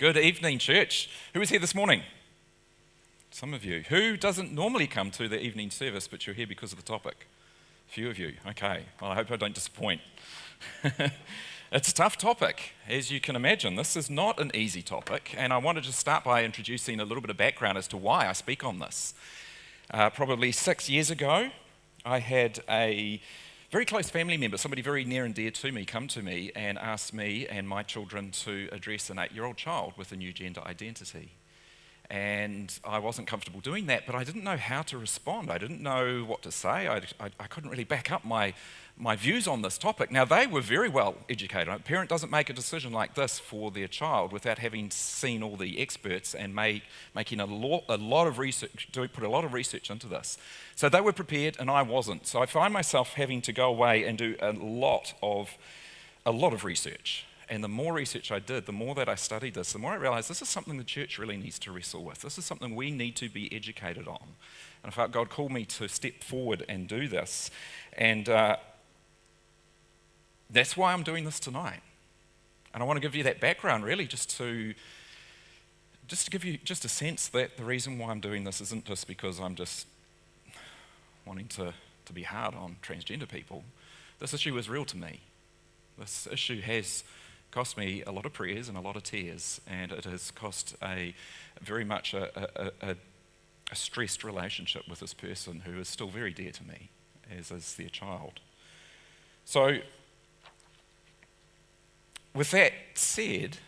Good evening, church. Who is here this morning? Some of you. Who doesn't normally come to the evening service, but you're here because of the topic? A few of you. Okay. Well, I hope I don't disappoint. It's a tough topic, as you can imagine. This is not an easy topic, and I wanted to start by introducing a little bit of background as to why I speak on this. Probably 6 years ago, I had a very close family member, somebody very near and dear to me, come to me and ask me and my children to address an 8-year-old child with a new gender identity. And I wasn't comfortable doing that, but I didn't know how to respond. I didn't know what to say. I couldn't really back up my views on this topic. Now, they were very well educated. A parent doesn't make a decision like this for their child without having seen all the experts and making a lot of research, put a lot of research into this. So they were prepared and I wasn't. So I find myself having to go away and do a lot of research. And the more research I did, the more that I studied this, the more I realized this is something the church really needs to wrestle with. This is something we need to be educated on. And I felt God called me to step forward and do this. And that's why I'm doing this tonight. And I want to give you that background really just to give you just a sense that the reason why I'm doing this isn't just because I'm just wanting to be hard on transgender people. This issue is real to me. This issue has cost me a lot of prayers and a lot of tears, and it has cost very much a stressed relationship with this person who is still very dear to me, as is their child. So, with that said,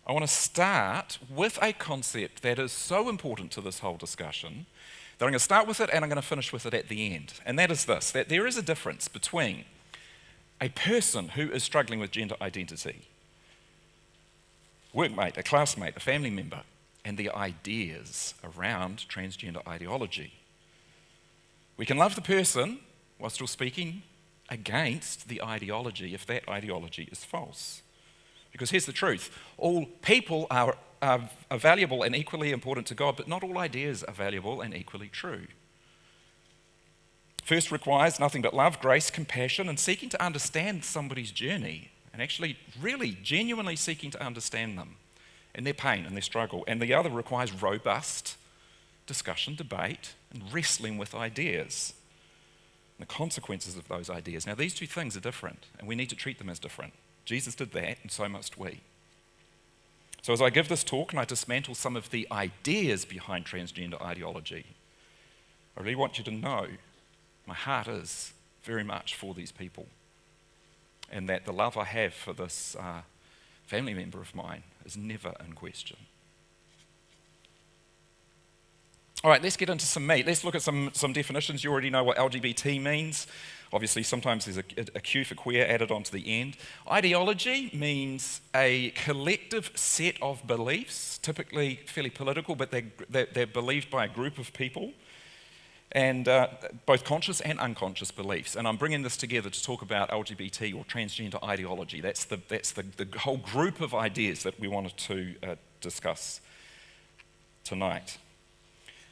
I want to start with a concept that is so important to this whole discussion that I'm going to start with it and I'm going to finish with it at the end. And that is this, that there is a difference between a person who is struggling with gender identity, workmate, a classmate, a family member, and the ideas around transgender ideology. We can love the person while still speaking against the ideology if that ideology is false. Because here's the truth, all people are valuable and equally important to God, but not all ideas are valuable and equally true. First requires nothing but love, grace, compassion, and seeking to understand somebody's journey, and actually really genuinely seeking to understand them and their pain and their struggle. And the other requires robust discussion, debate, and wrestling with ideas, and the consequences of those ideas. Now, these two things are different, and we need to treat them as different. Jesus did that, and so must we. So as I give this talk and I dismantle some of the ideas behind transgender ideology, I really want you to know my heart is very much for these people, and that the love I have for this family member of mine is never in question. All right, let's get into some meat. Let's look at some definitions. You already know what LGBT means. Obviously, sometimes there's a Q for queer added onto the end. Ideology means a collective set of beliefs, typically fairly political, but they're believed by a group of people, and both conscious and unconscious beliefs. And I'm bringing this together to talk about LGBT or transgender ideology. That's the whole group of ideas that we wanted to discuss tonight.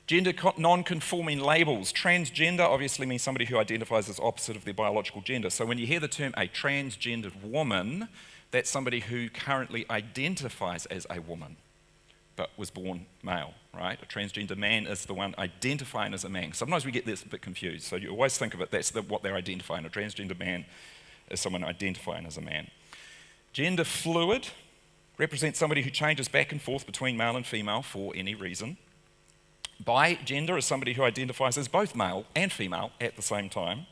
Gender non-conforming labels. Transgender obviously means somebody who identifies as opposite of their biological gender. So when you hear the term a transgendered woman, that's somebody who currently identifies as a woman, but was born male, right? A transgender man is the one identifying as a man. Sometimes we get this a bit confused, so you always think of it, that's what they're identifying. A transgender man is someone identifying as a man. Gender fluid represents somebody who changes back and forth between male and female for any reason. Bi-gender is somebody who identifies as both male and female at the same time.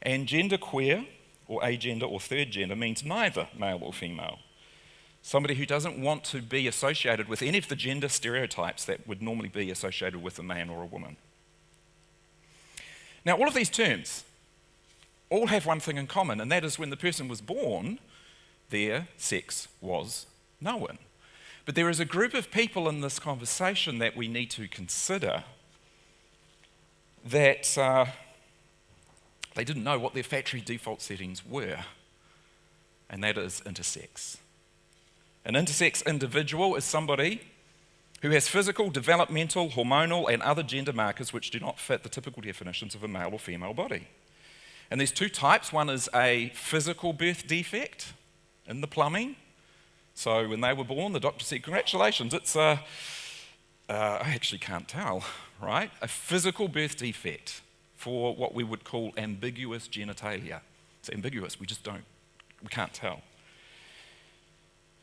And genderqueer, or agender, or third gender means neither male or female. Somebody who doesn't want to be associated with any of the gender stereotypes that would normally be associated with a man or a woman. Now, all of these terms all have one thing in common, and that is when the person was born, their sex was known. But there is a group of people in this conversation that we need to consider that they didn't know what their factory default settings were, and that is intersex. An intersex individual is somebody who has physical, developmental, hormonal, and other gender markers which do not fit the typical definitions of a male or female body. And there's two types. One is a physical birth defect in the plumbing, So when they were born, the doctor said, congratulations, it's I actually can't tell, right? A physical birth defect for what we would call ambiguous genitalia. It's ambiguous, we can't tell.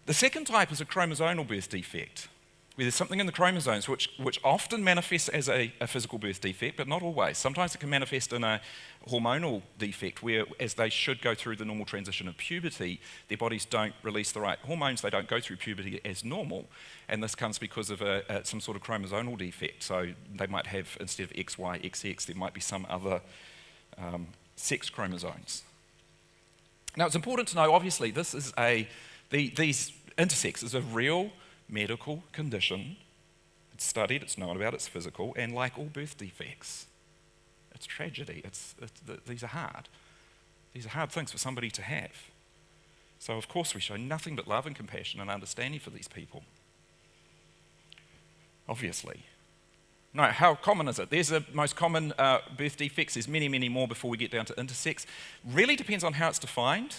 The second type is a chromosomal birth defect, where there's something in the chromosomes which often manifests as a physical birth defect, but not always. Sometimes it can manifest in a hormonal defect, where as they should go through the normal transition of puberty, their bodies don't release the right hormones, they don't go through puberty as normal, and this comes because of some sort of chromosomal defect. So they might have, instead of XY, XX, there might be some other sex chromosomes. Now it's important to know, obviously, this is these intersex is a real medical condition. It's studied, it's known about, it's physical, and like all birth defects, it's tragedy. These are hard. These are hard things for somebody to have. So of course we show nothing but love and compassion and understanding for these people. Obviously. No, how common is it? There's the most common birth defects. There's many, many more before we get down to intersex. Really depends on how it's defined.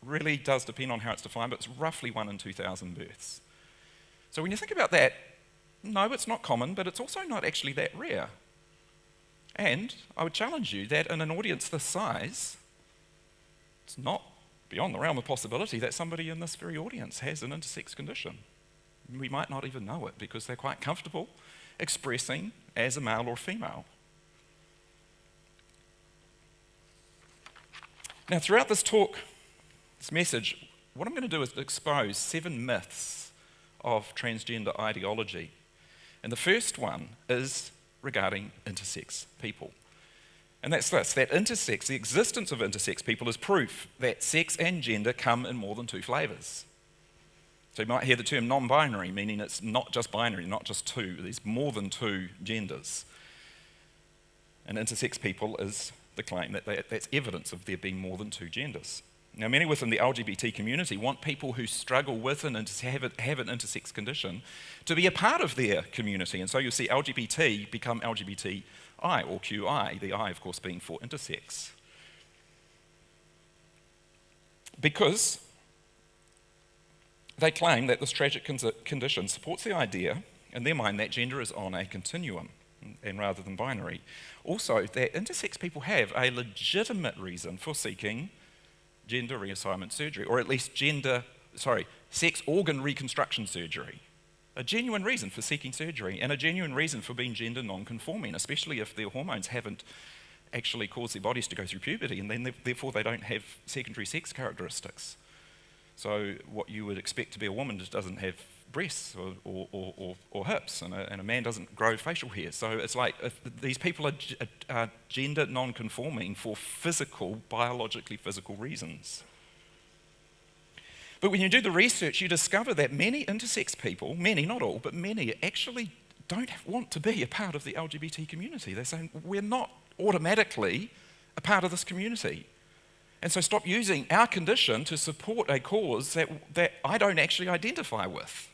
Really does depend on how it's defined, but it's roughly 1 in 2,000 births. So when you think about that, no, it's not common, but it's also not actually that rare. And I would challenge you that in an audience this size, it's not beyond the realm of possibility that somebody in this very audience has an intersex condition. We might not even know it because they're quite comfortable expressing as a male or female. Now, throughout this talk, this message, what I'm going to do is expose 7 myths of transgender ideology. And the first one is regarding intersex people. And that's this, that intersex, the existence of intersex people is proof that sex and gender come in more than 2 flavours. So you might hear the term non-binary, meaning it's not just binary, not just 2, there's more than 2 genders. And intersex people is the claim that that's evidence of there being more than 2 genders. Now, many within the LGBT community want people who struggle with and have an intersex condition to be a part of their community. And so you'll see LGBT become LGBTI or QI, the I, of course, being for intersex. Because they claim that this tragic condition supports the idea, in their mind, that gender is on a continuum, and rather than binary. Also, that intersex people have a legitimate reason for seeking gender reassignment surgery, or at least sex organ reconstruction surgery. A genuine reason for seeking surgery, and a genuine reason for being gender non-conforming, especially if their hormones haven't actually caused their bodies to go through puberty, and then therefore they don't have secondary sex characteristics. So what you would expect to be a woman just doesn't have breasts or hips, and a man doesn't grow facial hair. So it's like these people are gender non-conforming for biologically physical reasons. But when you do the research, you discover that many intersex people, many, not all, but many, actually don't want to be a part of the LGBT community. They're saying, we're not automatically a part of this community. And so stop using our condition to support a cause that I don't actually identify with.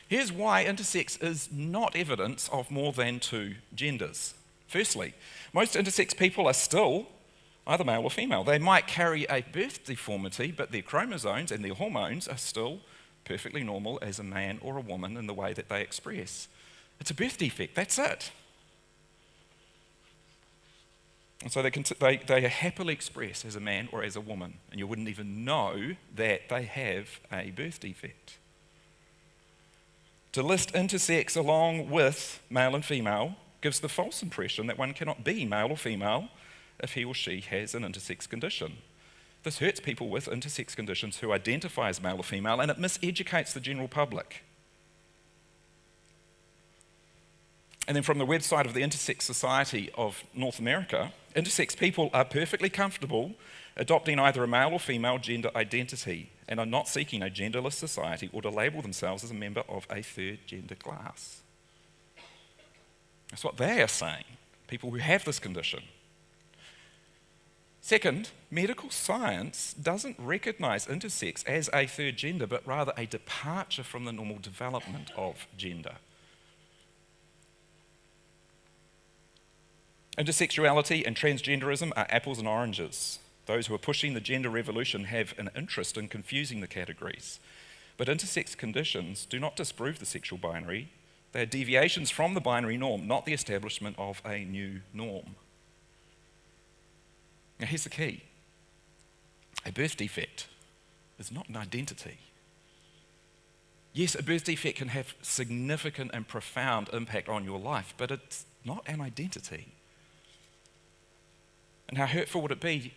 Here's why intersex is not evidence of more than 2 genders. Firstly, most intersex people are still either male or female. They might carry a birth deformity, but their chromosomes and their hormones are still perfectly normal as a man or a woman in the way that they express. It's a birth defect, that's it. And so they happily express as a man or as a woman, and you wouldn't even know that they have a birth defect. To list intersex along with male and female gives the false impression that one cannot be male or female if he or she has an intersex condition. This hurts people with intersex conditions who identify as male or female, and it miseducates the general public. And then from the website of the Intersex Society of North America, intersex people are perfectly comfortable adopting either a male or female gender identity and are not seeking a genderless society or to label themselves as a member of a third gender class. That's what they are saying, people who have this condition. Second, medical science doesn't recognise intersex as a third gender, but rather a departure from the normal development of gender. Intersexuality and transgenderism are apples and oranges. Those who are pushing the gender revolution have an interest in confusing the categories. But intersex conditions do not disprove the sexual binary. They are deviations from the binary norm, not the establishment of a new norm. Now here's the key. A birth defect is not an identity. Yes, a birth defect can have significant and profound impact on your life, but it's not an identity. And how hurtful would it be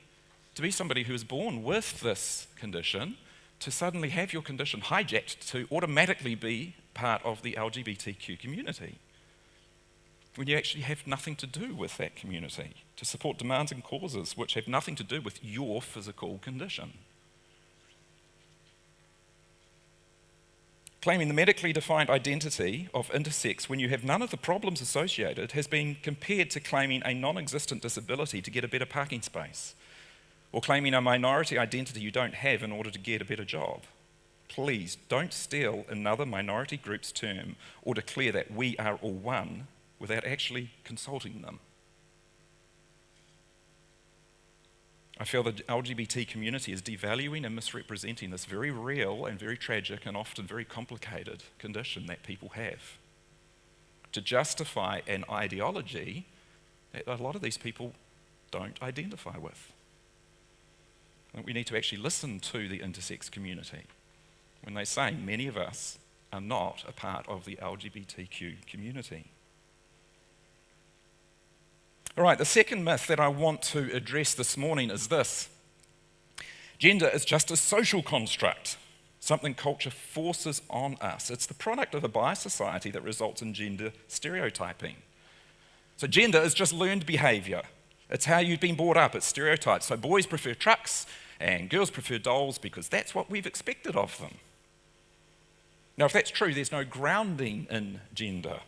to be somebody who is born with this condition, to suddenly have your condition hijacked to automatically be part of the LGBTQ community, when you actually have nothing to do with that community, to support demands and causes which have nothing to do with your physical condition. Claiming the medically defined identity of intersex when you have none of the problems associated has been compared to claiming a non-existent disability to get a better parking space, or claiming a minority identity you don't have in order to get a better job. Please don't steal another minority group's term or declare that we are all one without actually consulting them. I feel the LGBT community is devaluing and misrepresenting this very real and very tragic and often very complicated condition that people have, to justify an ideology that a lot of these people don't identify with. And we need to actually listen to the intersex community when they say many of us are not a part of the LGBTQ community. All right, the second myth that I want to address this morning is this. Gender is just a social construct, something culture forces on us. It's the product of a biased society that results in gender stereotyping. So gender is just learned behaviour. It's how you've been brought up, it's stereotypes. So boys prefer trucks and girls prefer dolls because that's what we've expected of them. Now, if that's true, there's no grounding in gender,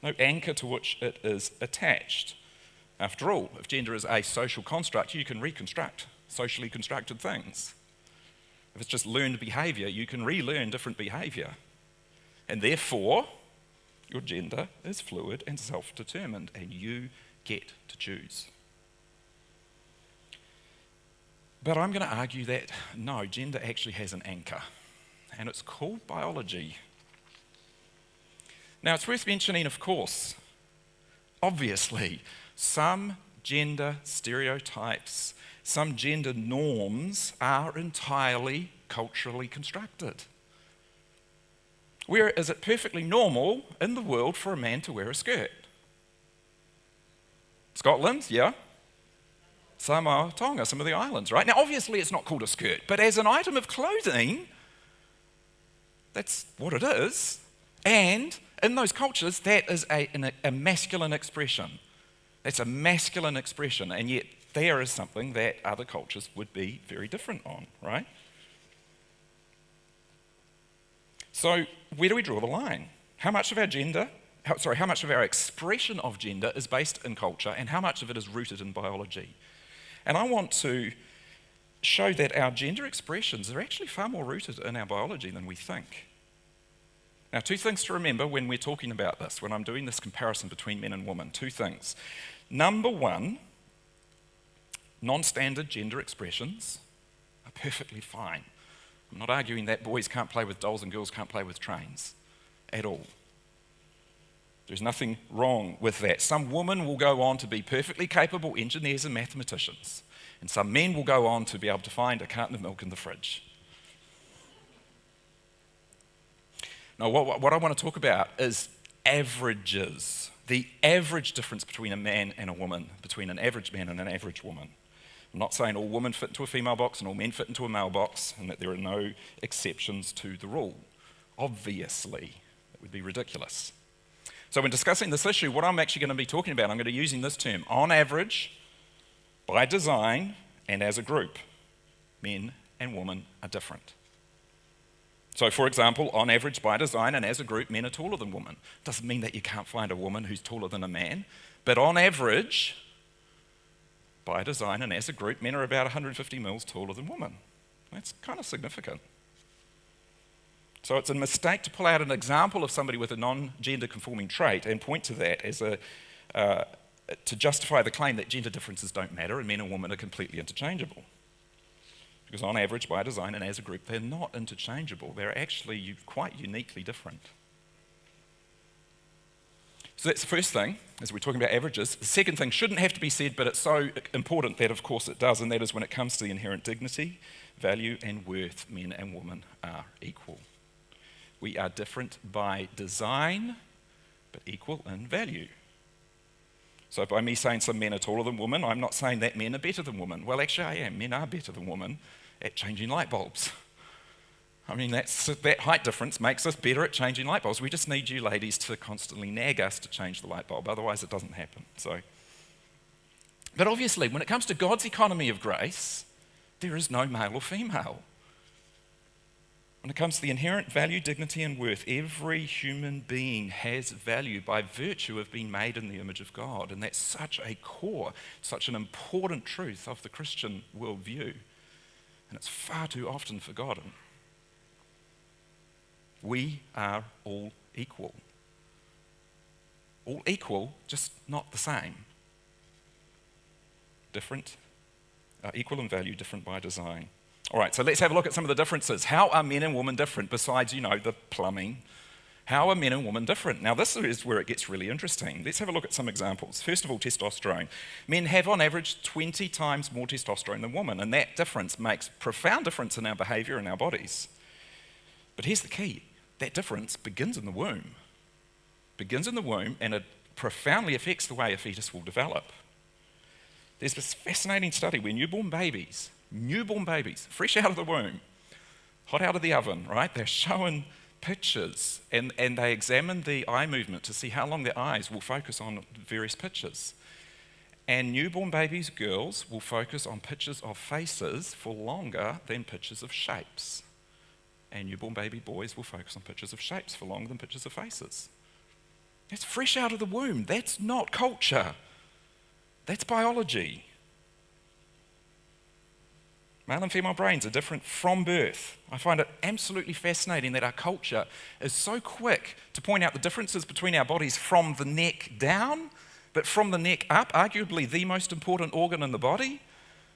no anchor to which it is attached. After all, if gender is a social construct, you can reconstruct socially constructed things. If it's just learned behaviour, you can relearn different behaviour. And therefore, your gender is fluid and self-determined, and you get to choose. But I'm going to argue that no, gender actually has an anchor, and it's called biology. Now, it's worth mentioning, of course, obviously, some gender stereotypes, some gender norms are entirely culturally constructed. Where is it perfectly normal in the world for a man to wear a skirt? Scotland, yeah. Samoa, Tonga, some of the islands, right? Now, obviously, it's not called a skirt, but as an item of clothing, that's what it is. And in those cultures, that is a masculine expression. That's a masculine expression, and yet there is something that other cultures would be very different on, right? So where do we draw the line? How much of our expression of gender is based in culture, and how much of it is rooted in biology? And I want to show that our gender expressions are actually far more rooted in our biology than we think. Now, two things to remember when we're talking about this, when I'm doing this comparison between men and women. Two things. Number one, non-standard gender expressions are perfectly fine. I'm not arguing that boys can't play with dolls and girls can't play with trains at all. There's nothing wrong with that. Some women will go on to be perfectly capable engineers and mathematicians, and some men will go on to be able to find a carton of milk in the fridge. Now, what I want to talk about is averages, the average difference between a man and a woman, between an average man and an average woman. I'm not saying all women fit into a female box and all men fit into a male box, and that there are no exceptions to the rule. Obviously, that would be ridiculous. So when discussing this issue, what I'm actually going to be talking about, I'm going to be using this term, on average, by design, and as a group. Men and women are different. So, for example, on average, by design, and as a group, men are taller than women. Doesn't mean that you can't find a woman who's taller than a man, but on average, by design, and as a group, men are about 150 mils taller than women. That's kind of significant. So it's a mistake to pull out an example of somebody with a non-gender conforming trait and point to that as to justify the claim that gender differences don't matter and men and women are completely interchangeable. Because on average, by design and as a group, they're not interchangeable. They're actually quite uniquely different. So that's the first thing, as we're talking about averages. The second thing shouldn't have to be said, but it's so important that of course it does, and that is when it comes to the inherent dignity, value and worth, men and women are equal. We are different by design, but equal in value. So by me saying some men are taller than women, I'm not saying that men are better than women. Well, actually I am. Men are better than women at changing light bulbs. I mean, that height difference makes us better at changing light bulbs. We just need you ladies to constantly nag us to change the light bulb, otherwise it doesn't happen. But obviously, when it comes to God's economy of grace, there is no male or female. When it comes to the inherent value, dignity and worth, every human being has value by virtue of being made in the image of God. And that's such a core, such an important truth of the Christian worldview. And it's far too often forgotten. We are all equal. All equal, just not the same. Different, equal in value, different by design. All right, so let's have a look at some of the differences. How are men and women different besides, the plumbing? How are men and women different? Now, this is where it gets really interesting. Let's have a look at some examples. First of all, testosterone. Men have, on average, 20 times more testosterone than women, and that difference makes profound difference in our behavior and our bodies. But here's the key. That difference begins in the womb. And it profoundly affects the way a fetus will develop. There's this fascinating study where newborn babies, fresh out of the womb, hot out of the oven, right? They're shown pictures and they examine the eye movement to see how long their eyes will focus on various pictures. And newborn babies, girls, will focus on pictures of faces for longer than pictures of shapes. And newborn baby boys will focus on pictures of shapes for longer than pictures of faces. That's fresh out of the womb. That's not culture. That's biology. Male and female brains are different from birth. I find it absolutely fascinating that our culture is so quick to point out the differences between our bodies from the neck down, but from the neck up, arguably the most important organ in the body,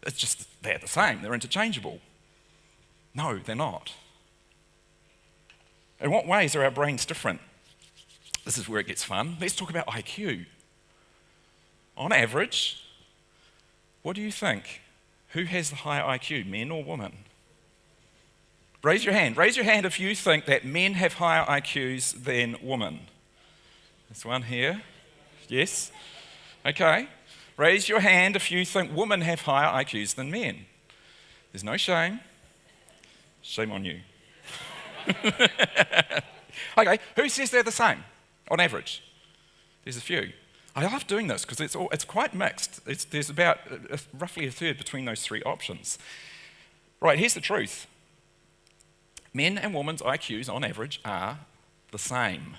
it's just they're the same, they're interchangeable. No, they're not. In what ways are our brains different? This is where it gets fun. Let's talk about IQ. On average, what do you think? Who has the higher IQ, men or women? Raise your hand. Raise your hand if you think that men have higher IQs than women. There's one here. Yes? Okay. Raise your hand if you think women have higher IQs than men. There's no shame. Shame on you. Okay, who says they're the same on average? There's a few. I love doing this because it's quite mixed. There's about roughly a third between those three options. Right, here's the truth. Men and women's IQs on average are the same.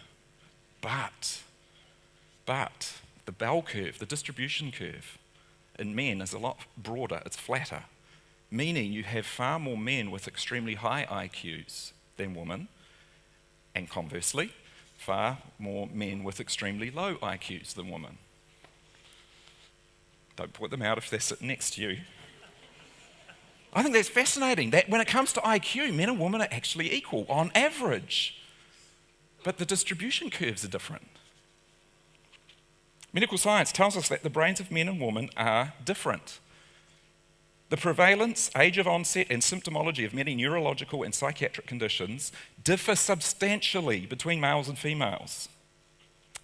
But the bell curve, the distribution curve in men is a lot broader, it's flatter, meaning you have far more men with extremely high IQs than women, and conversely, far more men with extremely low IQs than women. Don't point them out if they're sitting next to you. I think that's fascinating, that when it comes to IQ, men and women are actually equal on average. But the distribution curves are different. Medical science tells us that the brains of men and women are different. The prevalence, age of onset, and symptomology of many neurological and psychiatric conditions differ substantially between males and females.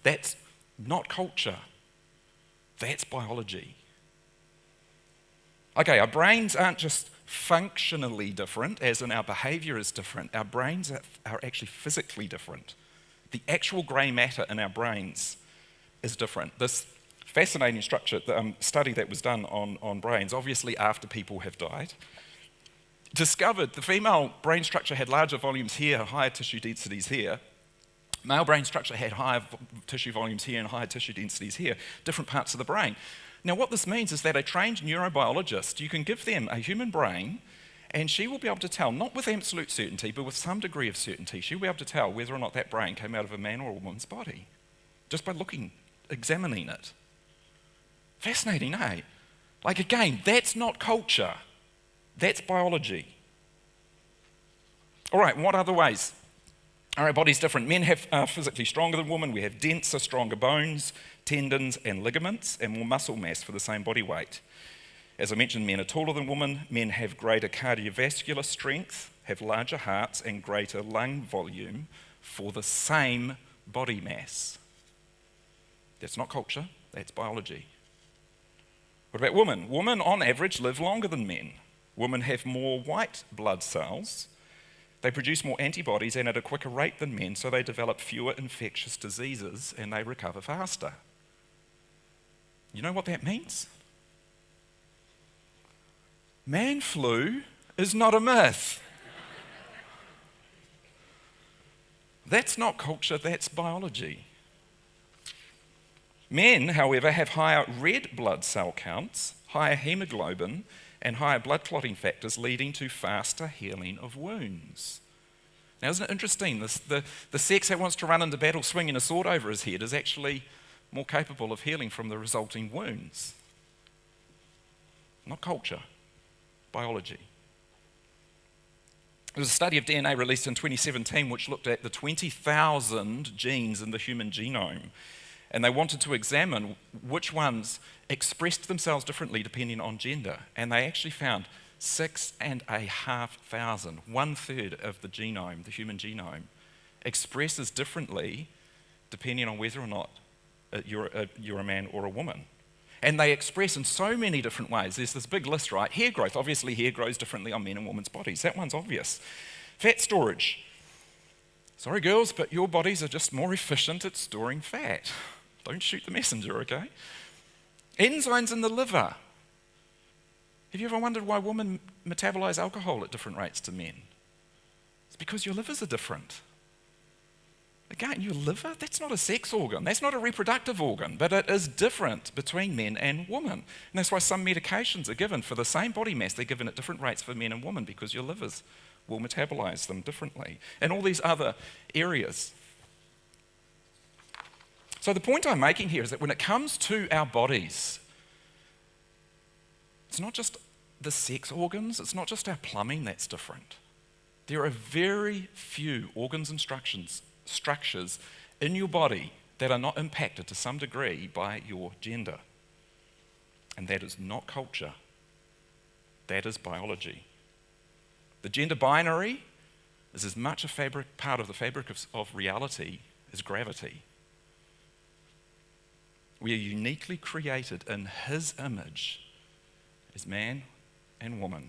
That's not culture. That's biology. Okay, our brains aren't just functionally different, as in our behavior is different. Our brains are actually physically different. The actual grey matter in our brains is different. This fascinating study that was done on brains, obviously after people have died, discovered the female brain structure had larger volumes here, higher tissue densities here. Male brain structure had higher tissue volumes here and higher tissue densities here, different parts of the brain. Now what this means is that a trained neurobiologist, you can give them a human brain and she will be able to tell, not with absolute certainty, but with some degree of certainty, she'll be able to tell whether or not that brain came out of a man or a woman's body, just by examining it. Fascinating, eh? Like again, that's not culture. That's biology. All right, what other ways are our bodies different? Men are physically stronger than women. We have denser, stronger bones, tendons and ligaments, and more muscle mass for the same body weight. As I mentioned, men are taller than women. Men have greater cardiovascular strength, have larger hearts and greater lung volume for the same body mass. That's not culture, that's biology. What about women? Women, on average, live longer than men. Women have more white blood cells. They produce more antibodies and at a quicker rate than men, so they develop fewer infectious diseases and they recover faster. You know what that means? Man flu is not a myth. That's not culture, that's biology. Men, however, have higher red blood cell counts, higher hemoglobin, and higher blood clotting factors, leading to faster healing of wounds. Now, isn't it interesting? The sex that wants to run into battle swinging a sword over his head is actually more capable of healing from the resulting wounds. Not culture, biology. There was a study of DNA released in 2017 which looked at the 20,000 genes in the human genome. And they wanted to examine which ones expressed themselves differently depending on gender. And they actually found 6,500, 1/3 of the genome, the human genome, expresses differently depending on whether or not you're a man or a woman. And they express in so many different ways. There's this big list, right? Hair growth, obviously hair grows differently on men and women's bodies. That one's obvious. Fat storage. Sorry girls, but your bodies are just more efficient at storing fat. Don't shoot the messenger, okay? Enzymes in the liver. Have you ever wondered why women metabolize alcohol at different rates to men? It's because your livers are different. Again, your liver, that's not a sex organ, that's not a reproductive organ, but it is different between men and women. And that's why some medications are given for the same body mass, they're given at different rates for men and women because your livers will metabolize them differently. And all these other areas. So the point I'm making here is that when it comes to our bodies, it's not just the sex organs, it's not just our plumbing that's different. There are very few organs and structures in your body that are not impacted to some degree by your gender. And that is not culture, that is biology. The gender binary is as much a part of the fabric of reality as gravity. We are uniquely created in His image as man and woman,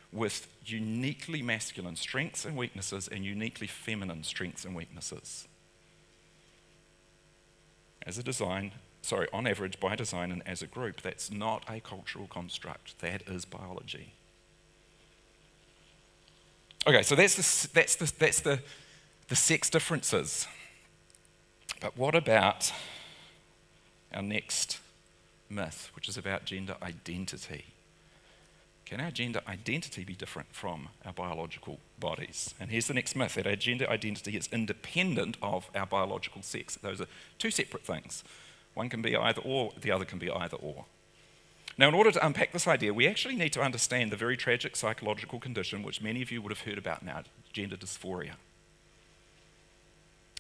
with uniquely masculine strengths and weaknesses and uniquely feminine strengths and weaknesses. On average, by design and as a group, that's not a cultural construct, that is biology. Okay, so that's the sex differences. But what about our next myth, which is about gender identity? Can our gender identity be different from our biological bodies? And here's the next myth, that our gender identity is independent of our biological sex. Those are two separate things. One can be either or, the other can be either or. Now, in order to unpack this idea, we actually need to understand the very tragic psychological condition which many of you would have heard about now, gender dysphoria.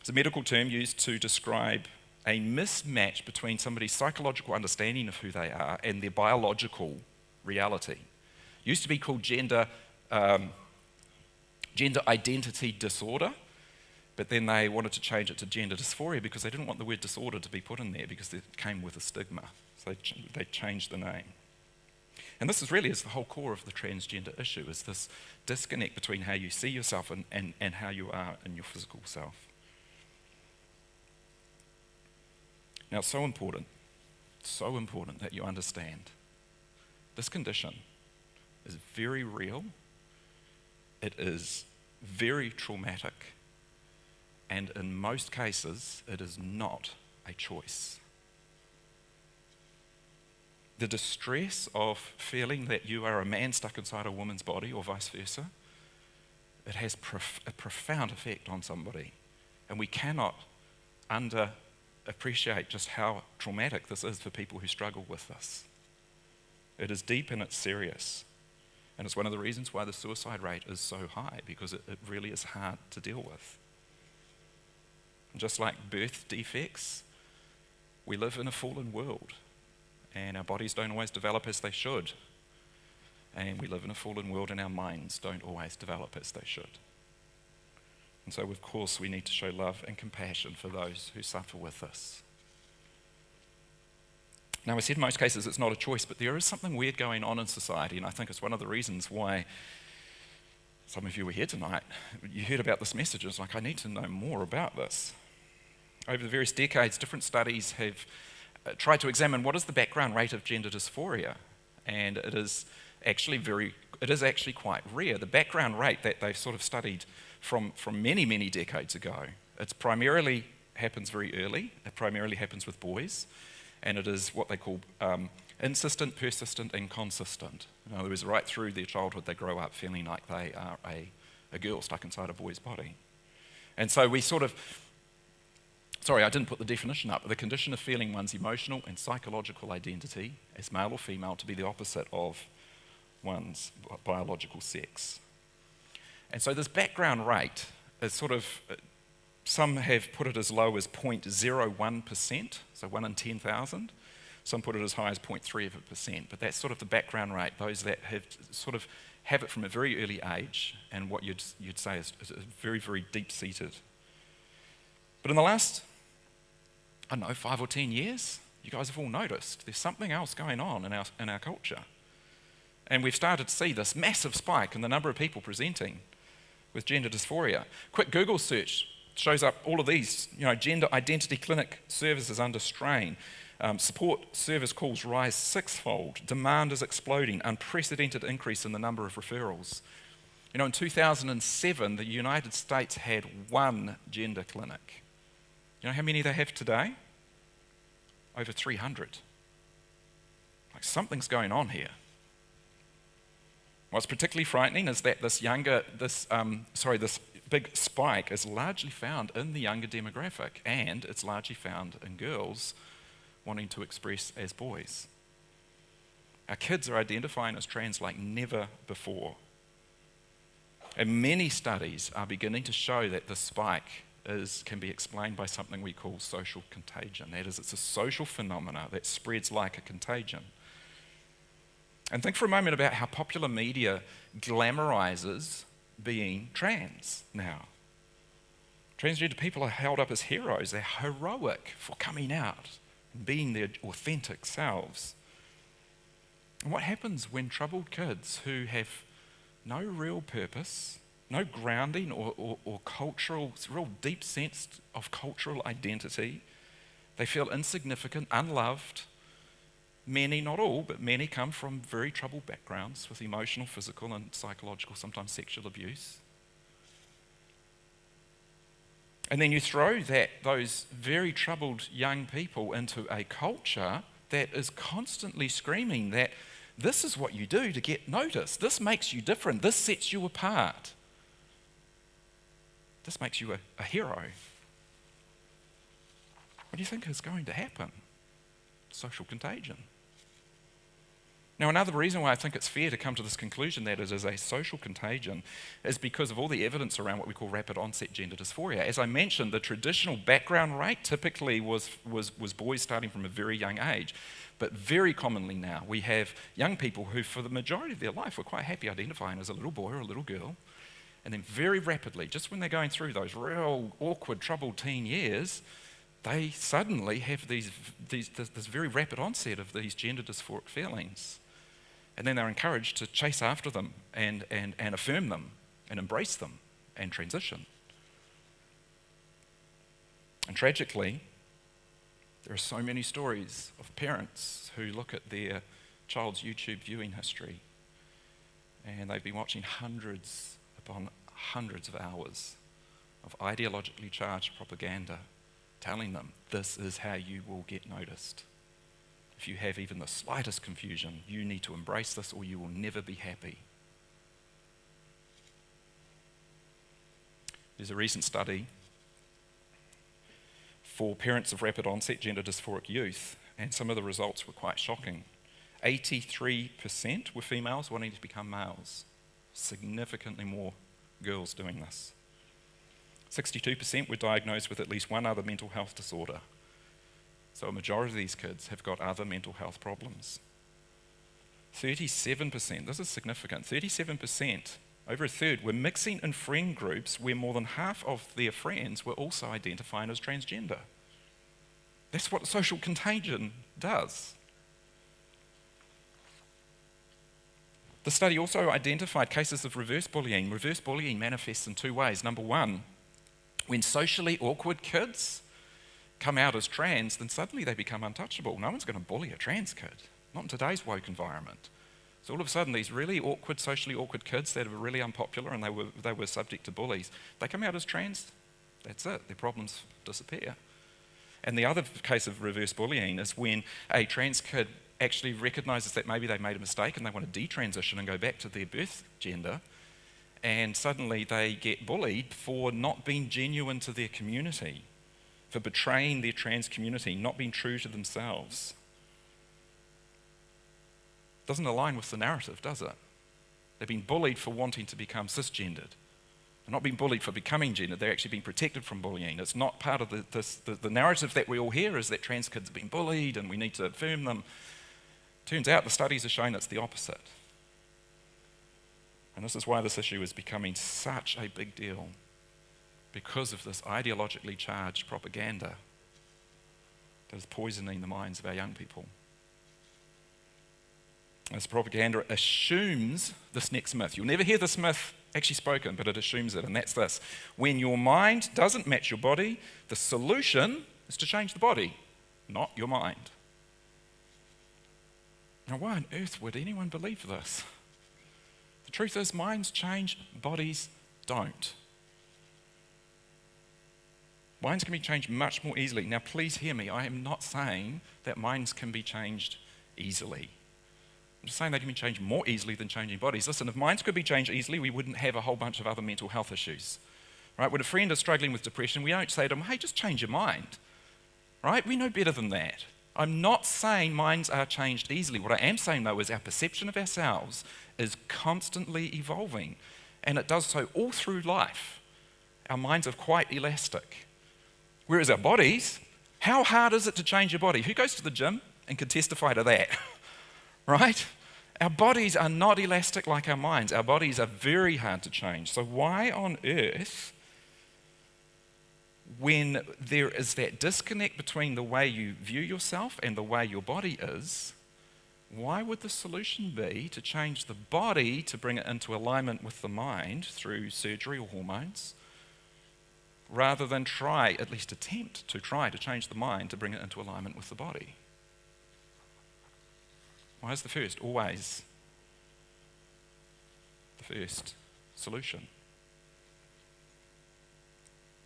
It's a medical term used to describe a mismatch between somebody's psychological understanding of who they are and their biological reality. It used to be called gender identity disorder, but then they wanted to change it to gender dysphoria because they didn't want the word disorder to be put in there because it came with a stigma. So they changed the name. And this is the whole core of the transgender issue, is this disconnect between how you see yourself and how you are in your physical self. Now, it's so important that you understand this condition is very real, it is very traumatic, and in most cases, it is not a choice. The distress of feeling that you are a man stuck inside a woman's body or vice versa, it has a profound effect on somebody, and we cannot appreciate just how traumatic this is for people who struggle with this. It is deep and it's serious. And it's one of the reasons why the suicide rate is so high, because it really is hard to deal with. And just like birth defects, we live in a fallen world, and our bodies don't always develop as they should. And we live in a fallen world, and our minds don't always develop as they should. And so, of course, we need to show love and compassion for those who suffer with this. Now, I said in most cases it's not a choice, but there is something weird going on in society, and I think it's one of the reasons why some of you were here tonight. You heard about this message, and it's like, I need to know more about this. Over the various decades, different studies have tried to examine what is the background rate of gender dysphoria, and it is actually quite rare. The background rate that they've sort of studied from many, many decades ago, it primarily happens very early. It primarily happens with boys, and it is what they call insistent, persistent, and consistent. In other words, right through their childhood, they grow up feeling like they are a girl stuck inside a boy's body. And so we sort of, sorry, I didn't put the definition up, but the condition of feeling one's emotional and psychological identity as male or female to be the opposite of one's biological sex. And so this background rate is sort of, some have put it as low as 0.01%, so 1 in 10,000. Some put it as high as 0.3%, but that's sort of the background rate, those that have it from a very early age, and what you'd say is very, very deep-seated. But in the last, 5 or 10 years, you guys have all noticed there's something else going on in our culture. And we've started to see this massive spike in the number of people presenting with gender dysphoria. Quick Google search shows up all of these, gender identity clinic services under strain. Support service calls rise 6-fold. Demand is exploding. Unprecedented increase in the number of referrals. In 2007, the United States had 1 gender clinic. You know how many they have today? Over 300. Like, something's going on here. What's particularly frightening is that this big spike is largely found in the younger demographic, and it's largely found in girls wanting to express as boys. Our kids are identifying as trans like never before. And many studies are beginning to show that the spike can be explained by something we call social contagion. That is, it's a social phenomena that spreads like a contagion. And think for a moment about how popular media glamorizes being trans now. Transgender people are held up as heroes. They're heroic for coming out and being their authentic selves. And what happens when troubled kids who have no real purpose, no grounding or cultural, real deep sense of cultural identity, they feel insignificant, unloved. Many, not all, but many come from very troubled backgrounds with emotional, physical, and psychological, sometimes sexual abuse. And then you throw those very troubled young people into a culture that is constantly screaming that this is what you do to get noticed. This makes you different. This sets you apart. This makes you a hero. What do you think is going to happen? Social contagion. Now, another reason why I think it's fair to come to this conclusion that it is a social contagion is because of all the evidence around what we call rapid onset gender dysphoria. As I mentioned, the traditional background rate typically was boys starting from a very young age. But very commonly now, we have young people who, for the majority of their life, were quite happy identifying as a little boy or a little girl. And then very rapidly, just when they're going through those real awkward, troubled teen years, they suddenly have this very rapid onset of these gender dysphoric feelings. And then they're encouraged to chase after them and affirm them and embrace them and transition. And tragically, there are so many stories of parents who look at their child's YouTube viewing history and they've been watching hundreds upon hundreds of hours of ideologically charged propaganda telling them this is how you will get noticed. If you have even the slightest confusion, you need to embrace this or you will never be happy. There's a recent study. for parents of rapid onset gender dysphoric youth, and some of the results were quite shocking. 83% were females wanting to become males. Significantly more girls doing this. 62% were diagnosed with at least one other mental health disorder. So a majority of these kids have got other mental health problems. 37%, this is significant, 37%, over a third, were mixing in friend groups where more than half of their friends were also identifying as transgender. That's what social contagion does. The study also identified cases of reverse bullying. Reverse bullying manifests in two ways. Number one, when socially awkward kids come out as trans, then suddenly they become untouchable. No one's going to bully a trans kid, not in today's woke environment. So all of a sudden, these really awkward, socially awkward kids that are really unpopular and they were subject to bullies, they come out as trans, that's it, their problems disappear. And the other case of reverse bullying is when a trans kid actually recognises that maybe they made a mistake and they want to detransition and go back to their birth gender, and suddenly they get bullied for not being genuine to their community, for betraying their trans community, not being true to themselves. Doesn't align with the narrative, does it? They've been bullied for wanting to become cisgendered. They're not being bullied for becoming gendered, they're actually being protected from bullying. It's not part of the narrative that we all hear is that trans kids have been bullied and we need to affirm them. Turns out the studies are showing it's the opposite. And this is why this issue is becoming such a big deal, because of this ideologically charged propaganda that is poisoning the minds of our young people. This propaganda assumes this next myth. You'll never hear this myth actually spoken, but it assumes it, and that's this. When your mind doesn't match your body, the solution is to change the body, not your mind. Now, why on earth would anyone believe this? The truth is, minds change, bodies don't. Minds can be changed much more easily. Now, please hear me. I am not saying that minds can be changed easily. I'm just saying they can be changed more easily than changing bodies. Listen, if minds could be changed easily, we wouldn't have a whole bunch of other mental health issues. Right? When a friend is struggling with depression, we don't say to them, hey, just change your mind. Right? We know better than that. I'm not saying minds are changed easily. What I am saying, though, is our perception of ourselves is constantly evolving, and it does so all through life. Our minds are quite elastic. Whereas our bodies, how hard is it to change your body? Who goes to the gym and can testify to that? Right? Our bodies are not elastic like our minds. Our bodies are very hard to change. So why on earth, when there is that disconnect between the way you view yourself and the way your body is, why would the solution be to change the body to bring it into alignment with the mind through surgery or hormones, rather than try, at least attempt to try to change the mind to bring it into alignment with the body? Why is the first always the first solution?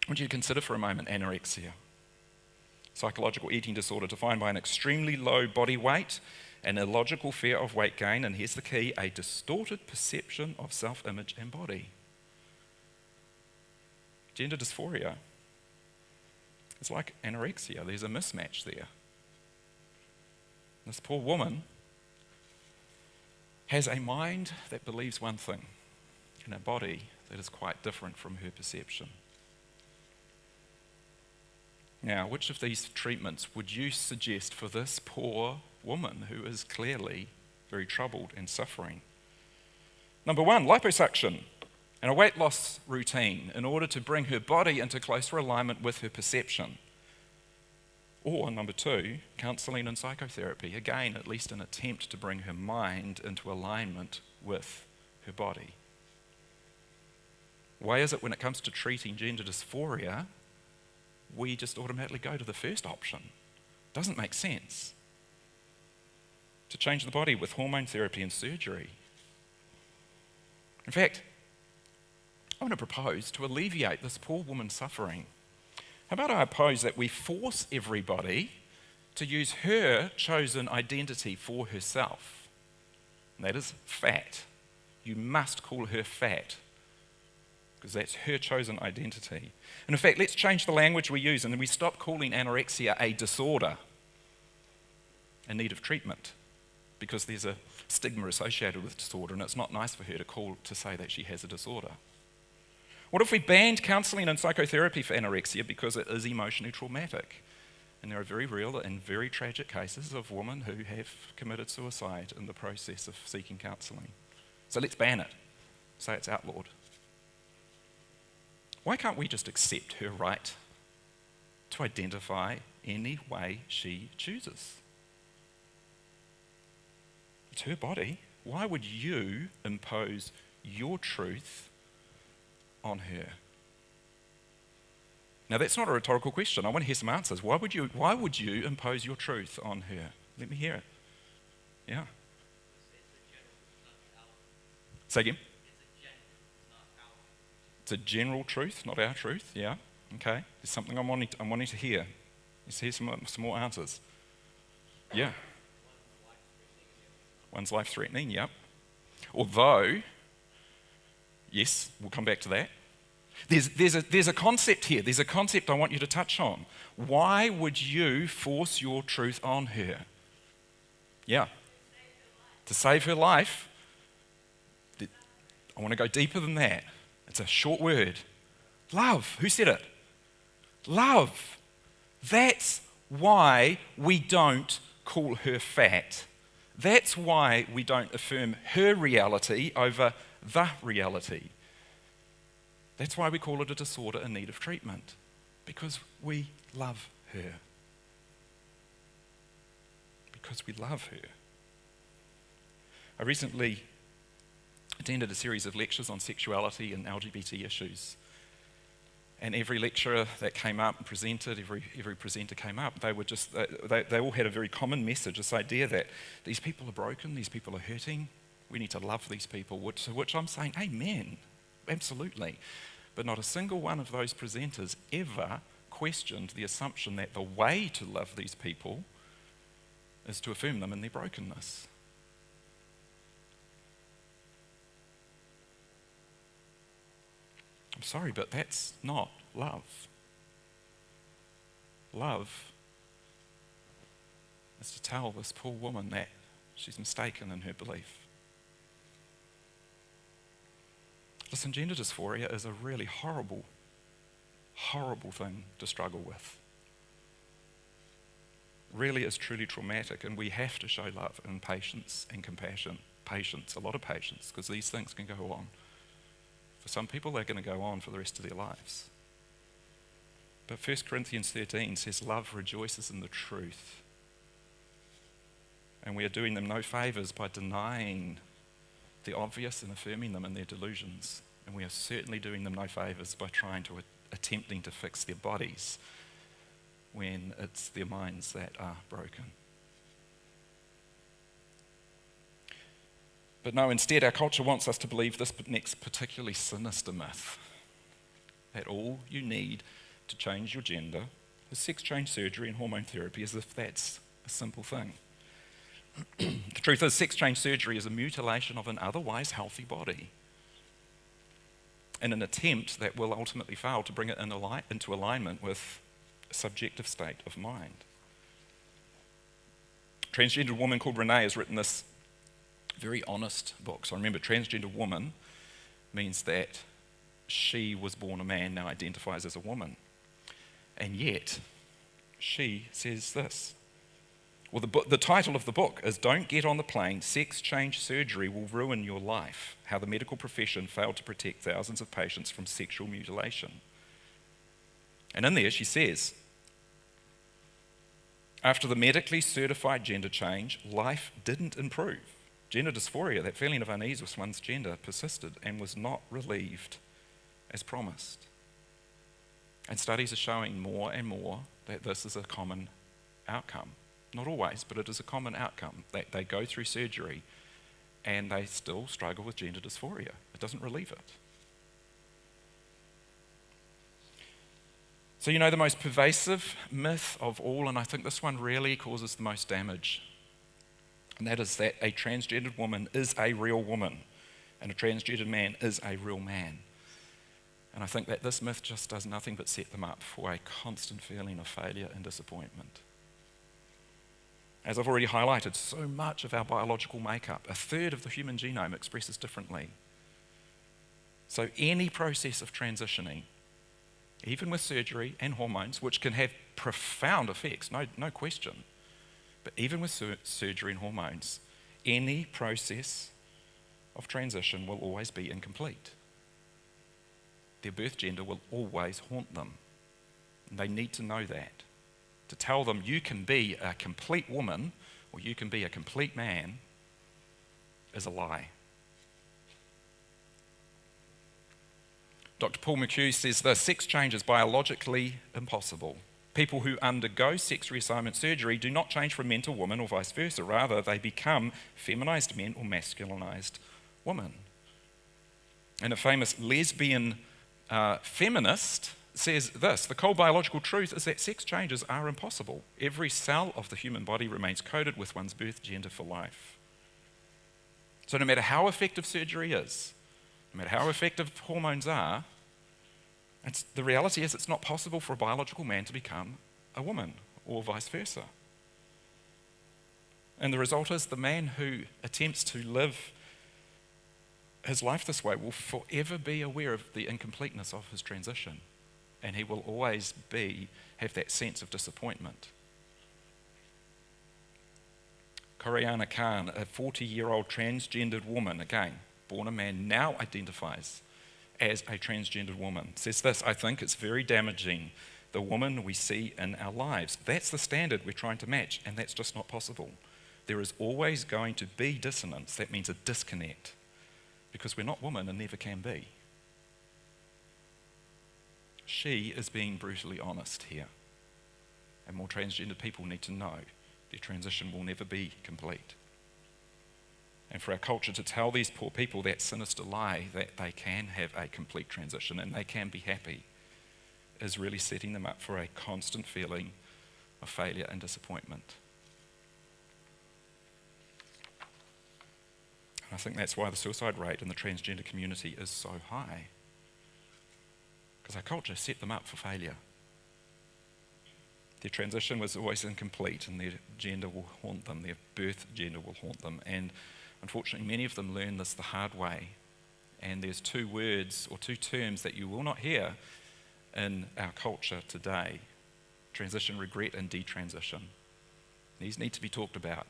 I want you to consider for a moment anorexia, psychological eating disorder defined by an extremely low body weight, an illogical fear of weight gain, and here's the key, a distorted perception of self-image and body. Gender dysphoria is like anorexia. There's a mismatch there. This poor woman has a mind that believes one thing and a body that is quite different from her perception. Now, which of these treatments would you suggest for this poor woman who is clearly very troubled and suffering? Number one, liposuction and a weight loss routine in order to bring her body into closer alignment with her perception. Or number two, counselling and psychotherapy, again, at least an attempt to bring her mind into alignment with her body. Why is it when it comes to treating gender dysphoria, we just automatically go to the first option? Doesn't make sense. To change the body with hormone therapy and surgery. In fact, I want to propose to alleviate this poor woman's suffering. How about I propose that we force everybody to use her chosen identity for herself? And that is fat. You must call her fat, because that's her chosen identity. And in fact, let's change the language we use and we stop calling anorexia a disorder in need of treatment, because there's a stigma associated with disorder and it's not nice for her to say that she has a disorder. What if we banned counselling and psychotherapy for anorexia because it is emotionally traumatic? And there are very real and very tragic cases of women who have committed suicide in the process of seeking counselling. So let's ban it. Say it's outlawed. Why can't we just accept her right to identify any way she chooses? It's her body. Why would you impose your truth on her? Now that's not a rhetorical question. I want to hear some answers. Why would you impose your truth on her? Let me hear it. Yeah. Say again. It's a general truth, not our truth. Yeah. Okay. There's something I'm wanting to hear. Let's hear some more answers. Yeah. One's life-threatening. Yep. Although, yes, we'll come back to that. There's a concept here. There's a concept I want you to touch on. Why would you force your truth on her? Yeah. To save her life. I want to go deeper than that. It's a short word. Love. Who said it? Love. That's why we don't call her fat. That's why we don't affirm her reality over the reality. That's why we call it a disorder in need of treatment, because we love her. Because we love her. I recently attended a series of lectures on sexuality and LGBT issues. And every lecturer that came up and presented, every presenter came up, they all had a very common message, this idea that these people are broken, these people are hurting, we need to love these people, to which I'm saying, amen, absolutely. But not a single one of those presenters ever questioned the assumption that the way to love these people is to affirm them in their brokenness. I'm sorry, but that's not love. Love is to tell this poor woman that she's mistaken in her belief. Listen, gender dysphoria is a really horrible, horrible thing to struggle with. It really is truly traumatic, and we have to show love and patience and compassion. Patience, a lot of patience, because these things can go on. For some people, they're going to go on for the rest of their lives. But 1 Corinthians 13 says, love rejoices in the truth. And we are doing them no favours by denying the obvious and affirming them in their delusions. And we are certainly doing them no favours by attempting to fix their bodies when it's their minds that are broken. But no, instead our culture wants us to believe this next particularly sinister myth, that all you need to change your gender is sex change surgery and hormone therapy, as if that's a simple thing. The truth is, sex change surgery is a mutilation of an otherwise healthy body in an attempt that will ultimately fail to bring it into alignment with a subjective state of mind. A transgender woman called Renee has written this very honest book. So remember, transgender woman means that she was born a man, now identifies as a woman. And yet, she says this. Well, the title of the book is Don't Get on the Plane, Sex Change Surgery Will Ruin Your Life, How the Medical Profession Failed to Protect Thousands of Patients from Sexual Mutilation. And in there she says, after the medically certified gender change, life didn't improve. Gender dysphoria, that feeling of unease with one's gender, persisted and was not relieved as promised. And studies are showing more and more that this is a common outcome. Not always, but it is a common outcome. They go through surgery and they still struggle with gender dysphoria. It doesn't relieve it. So you know the most pervasive myth of all, and I think this one really causes the most damage, and that is that a transgendered woman is a real woman and a transgendered man is a real man. And I think that this myth just does nothing but set them up for a constant feeling of failure and disappointment. As I've already highlighted, so much of our biological makeup, a third of the human genome, expresses differently. So any process of transitioning, even with surgery and hormones, which can have profound effects, no question, but even with surgery and hormones, any process of transition will always be incomplete. Their birth gender will always haunt them. And they need to know that. To tell them you can be a complete woman or you can be a complete man is a lie. Dr. Paul McHugh says this: sex change is biologically impossible. People who undergo sex reassignment surgery do not change from men to woman or vice versa. Rather, they become feminized men or masculinized women. And a famous lesbian feminist says this: the cold biological truth is that sex changes are impossible. Every cell of the human body remains coded with one's birth gender for life. So no matter how effective surgery is, no matter how effective hormones are, the reality is it's not possible for a biological man to become a woman or vice versa. And the result is the man who attempts to live his life this way will forever be aware of the incompleteness of his transition, and he will always have that sense of disappointment. Koreana Khan, a 40-year-old transgendered woman, again, born a man, now identifies as a transgendered woman, says this: I think it's very damaging, the woman we see in our lives. That's the standard we're trying to match, and that's just not possible. There is always going to be dissonance. That means a disconnect, because we're not women and never can be. She is being brutally honest here. And more transgender people need to know their transition will never be complete. And for our culture to tell these poor people that sinister lie that they can have a complete transition and they can be happy is really setting them up for a constant feeling of failure and disappointment. And I think that's why the suicide rate in the transgender community is so high. Because our culture set them up for failure. Their transition was always incomplete, and their gender will haunt them, their birth gender will haunt them. And unfortunately, many of them learn this the hard way. And there's two words or two terms that you will not hear in our culture today: transition regret and detransition. These need to be talked about,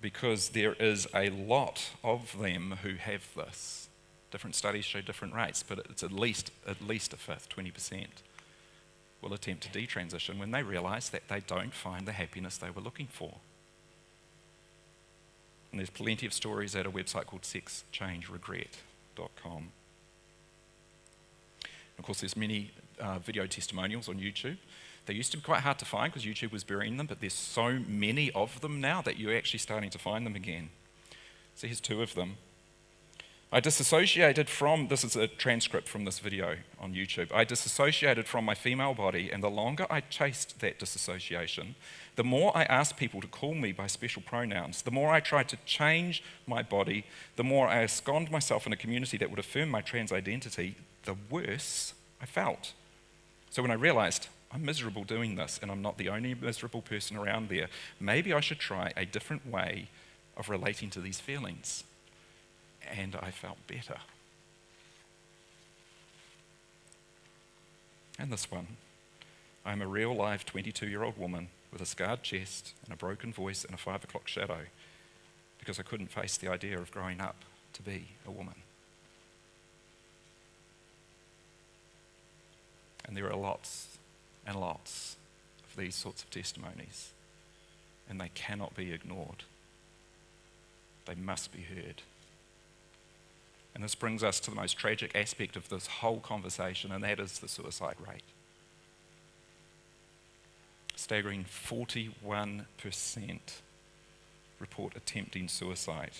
because there is a lot of them who have this. Different studies show different rates, but it's at least a fifth, 20%, will attempt to detransition when they realise that they don't find the happiness they were looking for. And there's plenty of stories at a website called sexchangeregret.com. Of course, there's many video testimonials on YouTube. They used to be quite hard to find because YouTube was burying them, but there's so many of them now that you're actually starting to find them again. So here's two of them. I disassociated from, this is a transcript from this video on YouTube, I disassociated from my female body, and the longer I chased that disassociation, the more I asked people to call me by special pronouns, the more I tried to change my body, the more I ensconced myself in a community that would affirm my trans identity, the worse I felt. So when I realized I'm miserable doing this, and I'm not the only miserable person around there, maybe I should try a different way of relating to these feelings. And I felt better. And this one: I'm a real live 22-year-old woman with a scarred chest and a broken voice and a 5 o'clock shadow because I couldn't face the idea of growing up to be a woman. And there are lots and lots of these sorts of testimonies, and they cannot be ignored. They must be heard. And this brings us to the most tragic aspect of this whole conversation, and that is the suicide rate. Staggering 41% report attempting suicide.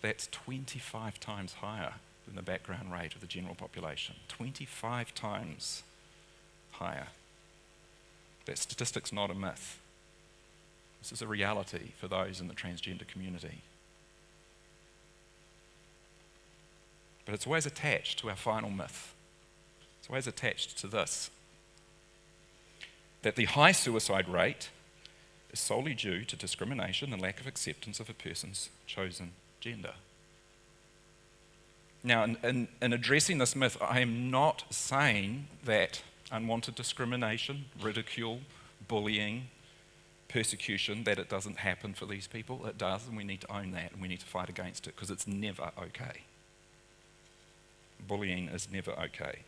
That's 25 times higher than the background rate of the general population. 25 times higher. That statistic's not a myth. This is a reality for those in the transgender community. But it's always attached to our final myth, It's always attached to this, that the high suicide rate is solely due to discrimination and lack of acceptance of a person's chosen gender. Now, in addressing this myth, I am not saying that unwanted discrimination, ridicule, bullying, persecution, that it doesn't happen for these people. It does, and we need to own that, and we need to fight against it, because it's never okay. Bullying is never okay.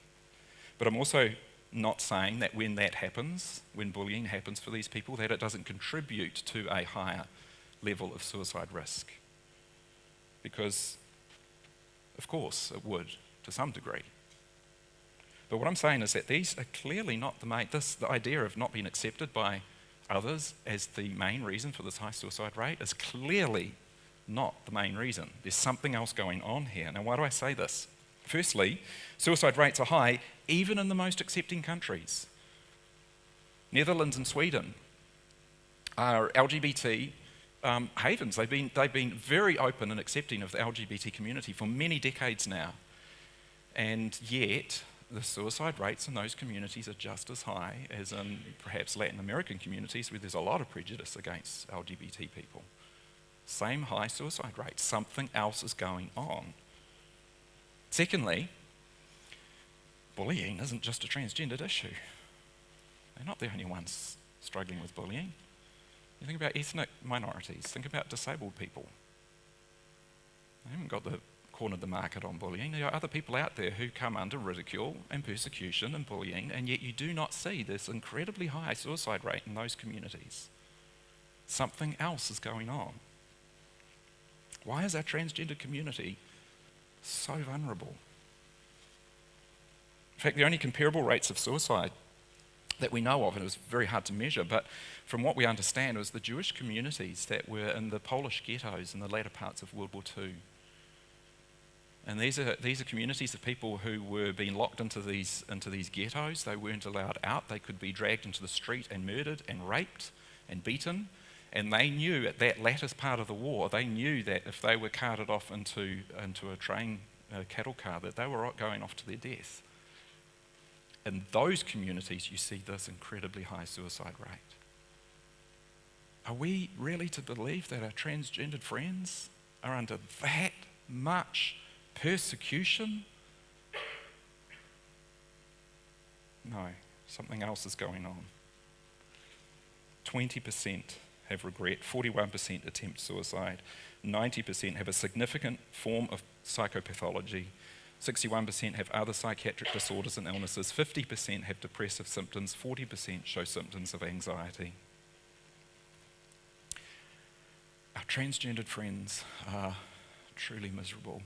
But I'm also not saying that when that happens, when bullying happens for these people, that it doesn't contribute to a higher level of suicide risk. Because, of course, it would, to some degree. But what I'm saying is that these are clearly not the idea of not being accepted by others as the main reason for this high suicide rate is clearly not the main reason. There's something else going on here. Now, why do I say this? Firstly, suicide rates are high even in the most accepting countries. Netherlands and Sweden are LGBT havens. They've been very open and accepting of the LGBT community for many decades now. And yet, the suicide rates in those communities are just as high as in perhaps Latin American communities where there's a lot of prejudice against LGBT people. Same high suicide rates. Something else is going on. Secondly, bullying isn't just a transgendered issue. They're not the only ones struggling with bullying. You think about ethnic minorities, think about disabled people. They haven't got the corner of the market on bullying. There are other people out there who come under ridicule and persecution and bullying, and yet you do not see this incredibly high suicide rate in those communities. Something else is going on. Why is our transgender community so vulnerable? In fact, the only comparable rates of suicide that we know of, and it was very hard to measure, but from what we understand, it was the Jewish communities that were in the Polish ghettos in the latter parts of World War II. And these are communities of people who were being locked into these ghettos. They weren't allowed out. They could be dragged into the street and murdered and raped and beaten. And they knew at that latter part of the war, they knew that if they were carted off into a train, a cattle car, that they were going off to their death. In those communities, you see this incredibly high suicide rate. Are we really to believe that our transgendered friends are under that much persecution? No, something else is going on. 20% have regret, 41% attempt suicide, 90% have a significant form of psychopathology, 61% have other psychiatric disorders and illnesses, 50% have depressive symptoms, 40% show symptoms of anxiety. Our transgendered friends are truly miserable.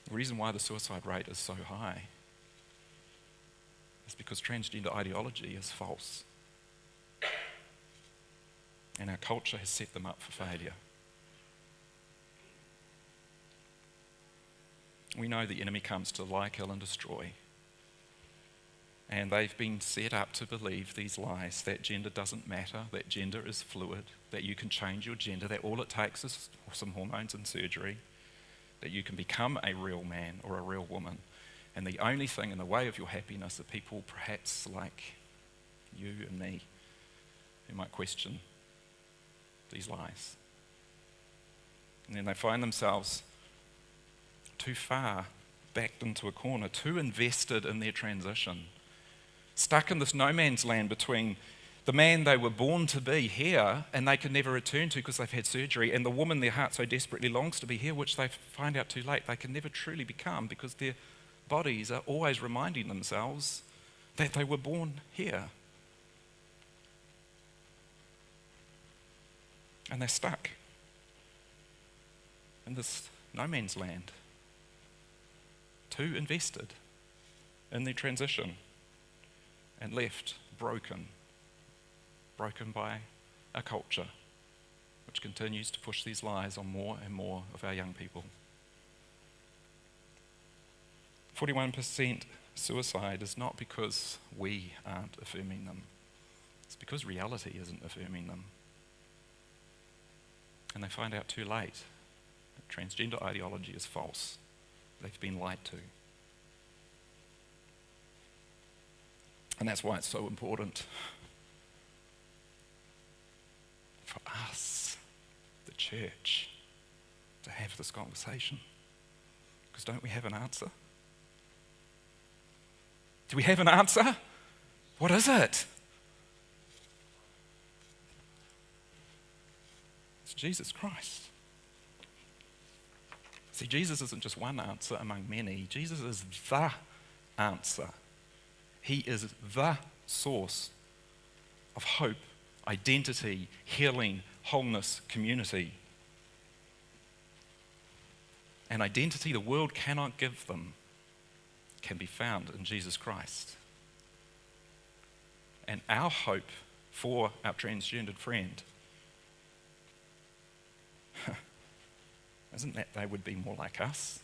The reason why the suicide rate is so high is because transgender ideology is false. And our culture has set them up for failure. We know the enemy comes to lie, kill, and destroy. And they've been set up to believe these lies, that gender doesn't matter, that gender is fluid, that you can change your gender, that all it takes is some hormones and surgery, that you can become a real man or a real woman. And the only thing in the way of your happiness are people perhaps like you and me who might question these lies. And then they find themselves too far backed into a corner, too invested in their transition, stuck in this no man's land between the man they were born to be here and they can never return to because they've had surgery, and the woman their heart so desperately longs to be here, which they find out too late they can never truly become because their bodies are always reminding themselves that they were born here. And they're stuck in this no man's land, too invested in their transition and left broken by a culture which continues to push these lies on more and more of our young people. 41% suicide is not because we aren't affirming them. It's because reality isn't affirming them. And they find out too late that transgender ideology is false. They've been lied to. And that's why it's so important for us, the church, to have this conversation. Because don't we have an answer? Do we have an answer? What is it? It's Jesus Christ. See, Jesus isn't just one answer among many. Jesus is the answer. He is the source of hope, identity, healing, wholeness, community. An identity the world cannot give them can be found in Jesus Christ. And our hope for our transgendered friend isn't that they would be more like us.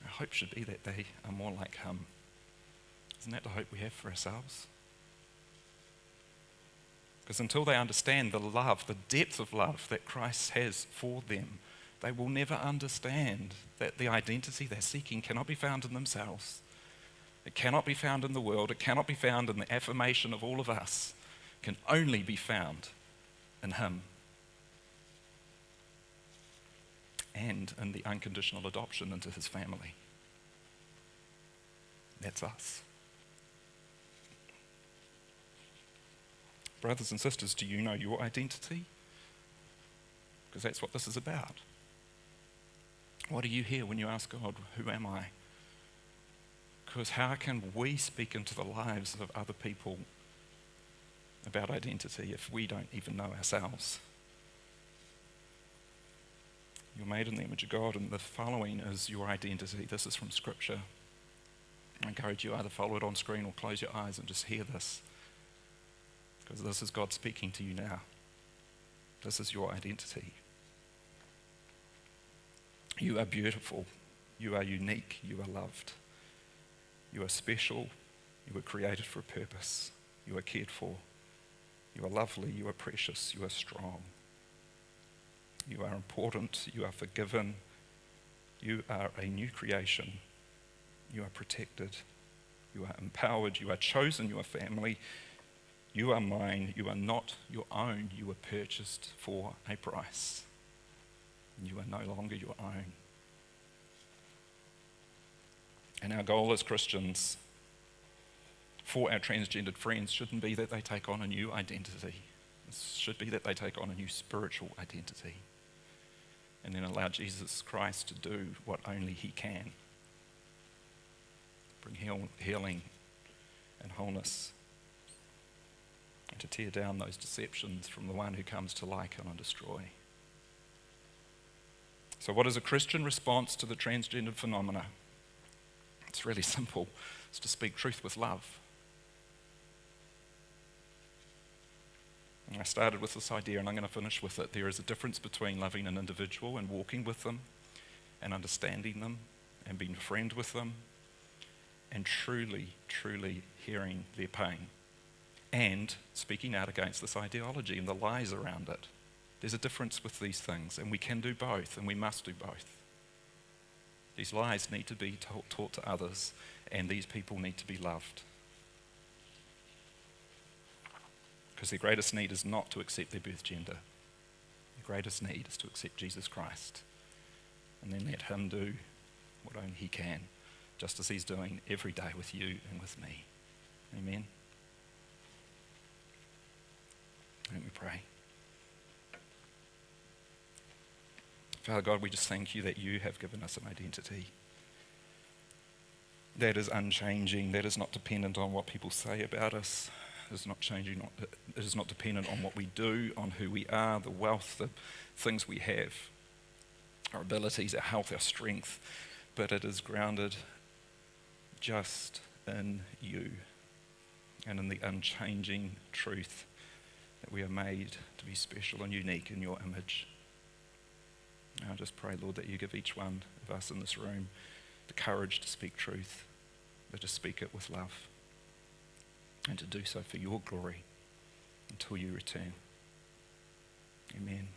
Our hope should be that they are more like him. Isn't that the hope we have for ourselves? Because until they understand the love, the depth of love that Christ has for them, they will never understand that the identity they're seeking cannot be found in themselves. It cannot be found in the world. It cannot be found in the affirmation of all of us. It can only be found in him. And in the unconditional adoption into his family. That's us. Brothers and sisters, do you know your identity? Because that's what this is about. What do you hear when you ask God, who am I? Because how can we speak into the lives of other people about identity if we don't even know ourselves? You're made in the image of God, and the following is your identity. This is from Scripture. I encourage you either follow it on screen or close your eyes and just hear this. Because this is God speaking to you now. This is your identity. You are beautiful. You are unique. You are loved. You are special. You were created for a purpose. You are cared for. You are lovely. You are precious. You are strong. You are important. You are forgiven. You are a new creation. You are protected. You are empowered. You are chosen. You are family. You are mine. You are not your own. You were purchased for a price. You are no longer your own. And our goal as Christians for our transgendered friends shouldn't be that they take on a new identity. It should be that they take on a new spiritual identity and then allow Jesus Christ to do what only he can. Bring healing and wholeness, and to tear down those deceptions from the one who comes to lie, kill and destroy. So what is a Christian response to the transgender phenomena? It's really simple. It's to speak truth with love. And I started with this idea, and I'm going to finish with it. There is a difference between loving an individual and walking with them and understanding them and being a friend with them and truly, truly hearing their pain and speaking out against this ideology and the lies around it. There's a difference with these things, and we can do both, and we must do both. These lies need to be taught to others, and these people need to be loved. Because their greatest need is not to accept their birth gender. Their greatest need is to accept Jesus Christ, and then let him do what only he can, just as he's doing every day with you and with me. Amen. Let me pray. Father God, we just thank you that you have given us an identity that is unchanging, that is not dependent on what people say about us, it is not changing, it is not dependent on what we do, on who we are, the wealth, the things we have, our abilities, our health, our strength, but it is grounded just in you and in the unchanging truth that we are made to be special and unique in your image. I just pray, Lord, that you give each one of us in this room the courage to speak truth, but to speak it with love, and to do so for your glory until you return. Amen.